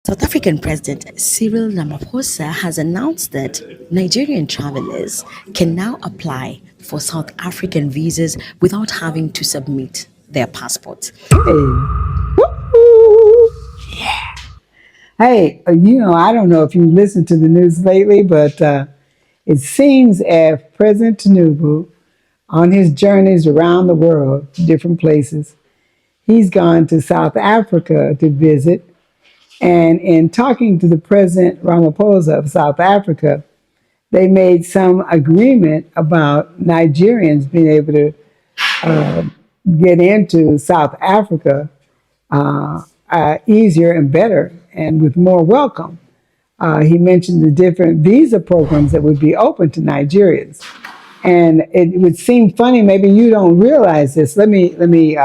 South African President Cyril Ramaphosa has announced that Nigerian travelers can now apply for South African visas without having to submit their passports. Hey, I don't know if you listened to the news lately, but it seems as President Tinubu, on his journeys around the world, different places, he's gone to South Africa to visit. And in talking to the President Ramaphosa of South Africa, they made some agreement about Nigerians being able to get into South Africa easier and better and with more welcome. He mentioned the different visa programs that would be open to Nigerians. And it would seem funny, maybe you don't realize this. Let me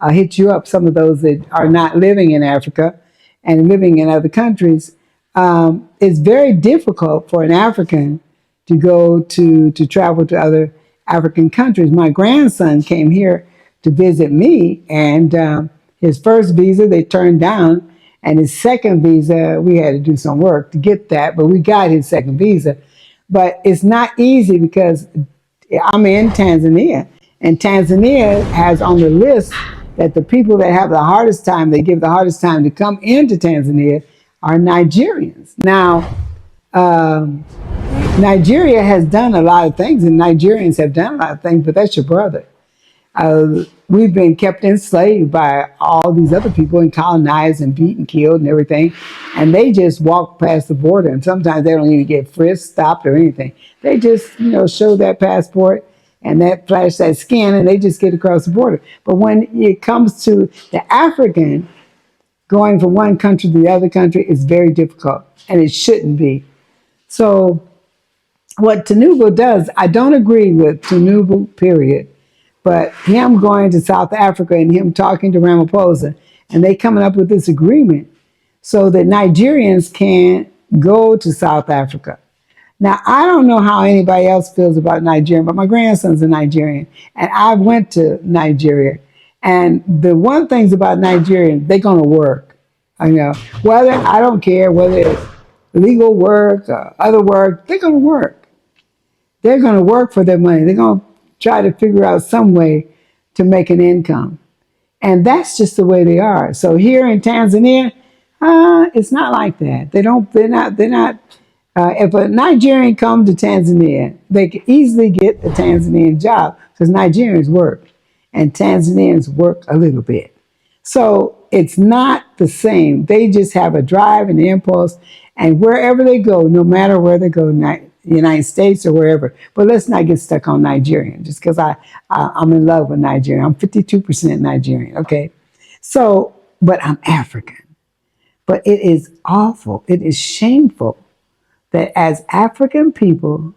hit you up, some of those that are not living in Africa and living in other countries. It's very difficult for an African to go to travel to other African countries. My grandson came here to visit me, and his first visa they turned down, and his second visa we had to do some work to get that, but we got his second visa. But it's not easy because I'm in Tanzania, and Tanzania has on the list that the people that have the hardest time, they give the hardest time to come into Tanzania are Nigerians. Now, Nigeria has done a lot of things, and Nigerians have done a lot of things, but that's your brother. We've been kept enslaved by all these other people and colonized and beaten, killed, and everything. And they just walk past the border, and sometimes they don't even get frisked, stopped, or anything. They just, show that passport and that flash that skin, and they just get across the border. But when it comes to the African going from one country to the other country, it's very difficult, and it shouldn't be. So what Tinubu does, I don't agree with Tinubu, period. But him going to South Africa and him talking to Ramaphosa, and they coming up with this agreement so that Nigerians can go to South Africa. Now, I don't know how anybody else feels about Nigeria, but my grandson's a Nigerian, and I went to Nigeria. And the one things about Nigerians, they're going to work. Whether, I don't care whether it's legal work or other work, they're going to work. They're going to work for their money. They're going to try to figure out some way to make an income. And that's just the way they are. So here in Tanzania, it's not like that. They're not, if a Nigerian comes to Tanzania, they can easily get a Tanzanian job because Nigerians work and Tanzanians work a little bit. So it's not the same. They just have a drive and impulse, and wherever they go, no matter where they go, United States or wherever. But let's not get stuck on Nigerian, just because I'm in love with Nigeria. I'm 52% Nigerian, okay? So, but I'm African. But it is awful, it is shameful that as African people,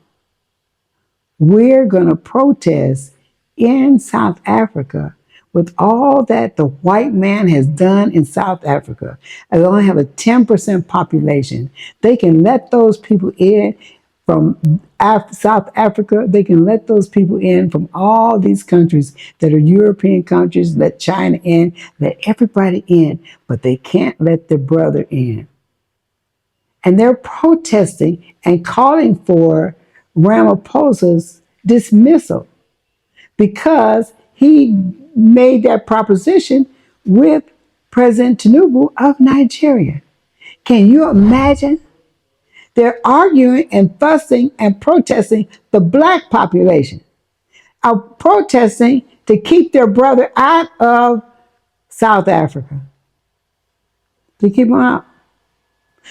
we're going to protest in South Africa with all that the white man has done in South Africa. They only have a 10% population. They can let those people in from South Africa. They can let those people in from all these countries that are European countries, let China in, let everybody in, but they can't let their brother in. And they're protesting and calling for Ramaphosa's dismissal because he made that proposition with President Tinubu of Nigeria. Can you imagine? They're arguing and fussing and protesting the black population, are protesting to keep their brother out of South Africa, to keep him out.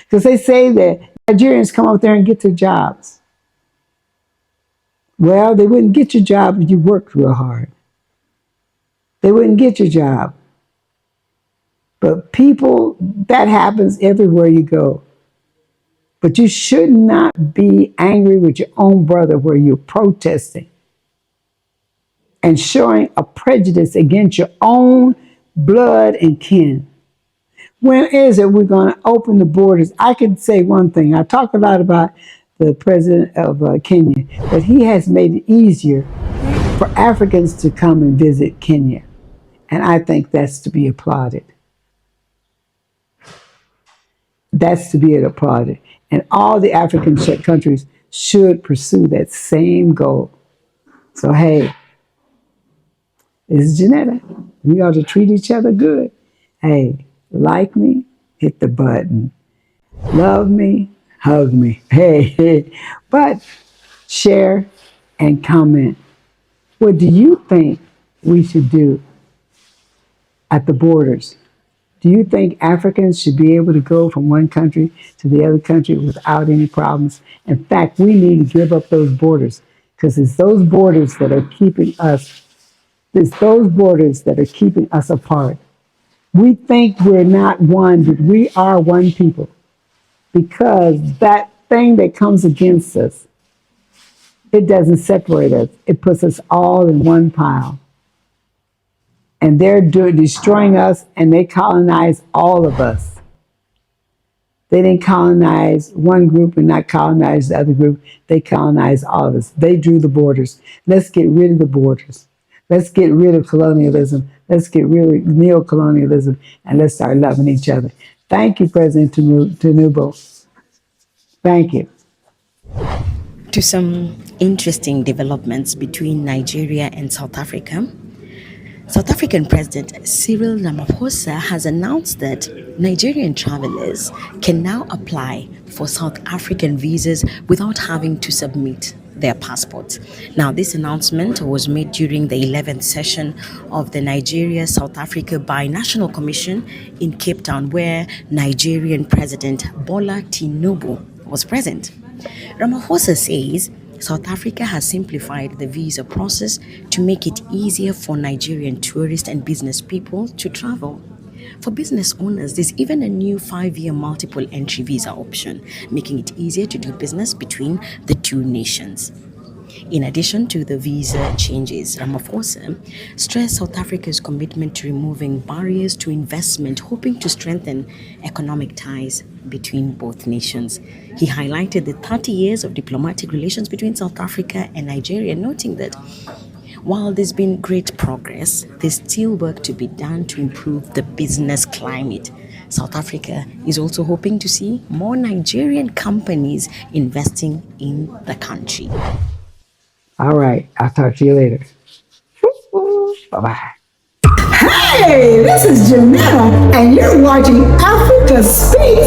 Because they say that Nigerians come up there and get their jobs. Well, they wouldn't get your job if you worked real hard. They wouldn't get your job. But people, that happens everywhere you go. But you should not be angry with your own brother where you're protesting and showing a prejudice against your own blood and kin. When is it we're going to open the borders? I can say one thing. I talk a lot about the president of Kenya, but he has made it easier for Africans to come and visit Kenya. And I think that's to be applauded. That's to be applauded. And all the African countries should pursue that same goal. So, hey, it's Janetta. We ought to treat each other good. Hey, like me, hit the button. Love me, hug me. Hey, but share and comment. What do you think we should do at the borders? Do you think Africans should be able to go from one country to the other country without any problems? In fact, we need to give up those borders because it's those borders that are keeping us, it's those borders that are keeping us apart. We think we're not one, but we are one people because that thing that comes against us, it doesn't separate us. It puts us all in one pile. And they're destroying us, and they colonize all of us. They didn't colonize one group and not colonize the other group. They colonized all of us. They drew the borders. Let's get rid of the borders. Let's get rid of colonialism. Let's get rid of neocolonialism, and let's start loving each other. Thank you, President Tinubu. Thank you. To some interesting developments between Nigeria and South Africa. South African President Cyril Ramaphosa has announced that Nigerian travelers can now apply for South African visas without having to submit their passports. Now, this announcement was made during the 11th session of the Nigeria-South Africa Binational Commission in Cape Town, where Nigerian President Bola Tinubu was present. Ramaphosa says South Africa has simplified the visa process to make it easier for Nigerian tourists and business people to travel. For business owners, there's even a new 5-year multiple entry visa option, making it easier to do business between the two nations. In addition to the visa changes, Ramaphosa stressed South Africa's commitment to removing barriers to investment, hoping to strengthen economic ties between both nations. He highlighted the 30 years of diplomatic relations between South Africa and Nigeria, noting that while there's been great progress, there's still work to be done to improve the business climate. South Africa is also hoping to see more Nigerian companies investing in the country. All right. I'll talk to you later. Bye-bye. Hey, this is Janetta, and you're watching Africa Speak.